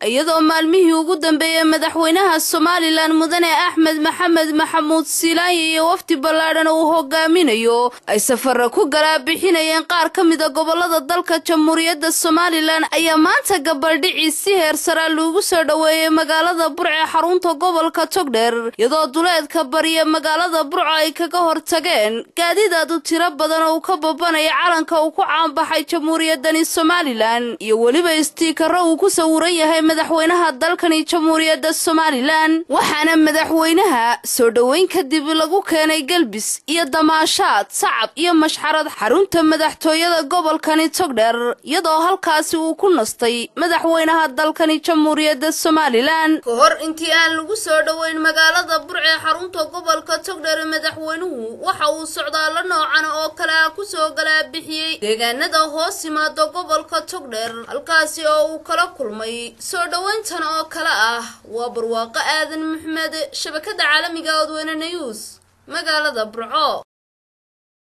iyadoo maalmihii ugu dambeeyay madaxweynaha Soomaaliland Mudane Axmed Maxamed Maxamuud Siilaan iyo wafdi ballaadhan oo hogaaminayo ay safar ku gala bixinayeen qaar ka mid ah gobolada dalka Jamhuuriyadda Soomaaliland ayaa maanta gabaldhici si heer sare loogu soo dhaweeyay magaalada Burco ee xarunta gobolka Togdheer iyadoo duleedka bariya magaalada Burco ay kaga hortageen gaadiid u tiro badan oo ka babanaya calanka uu ku caanbaxay Jamhuuriyadda Soomaaliland iyo waliba stiikaro uu ku sawiran yahay madaxweynaha dalkani Jamhuuriyadda Soomaaliland waxaana madaxweynaha soo dhaweyn kadib lagu keenay galbis iyo damaashaad sacab iyo mashxarad xarunta madaxtooyada gobolkani Togdheer iyadoo halkaasi uu ku nastay madaxweynaha dalkani Jamhuuriyadda Soomaaliland kahor intii aan lagu soo dhaweyn magaalada Burco ee xarunta gobolka Togdheer madaxweynuhu waxa uu socdaal noocan oo kale ku soo gala bixiyay deegaanada hoos yimaada gobolka Togdheer halkaasi oo uu kala kulmay soo dhaweyntan oo kale ah waa barwaaqo aadan Maxamed shabakada caalamiga ah Wadweyne News magaalada Burco.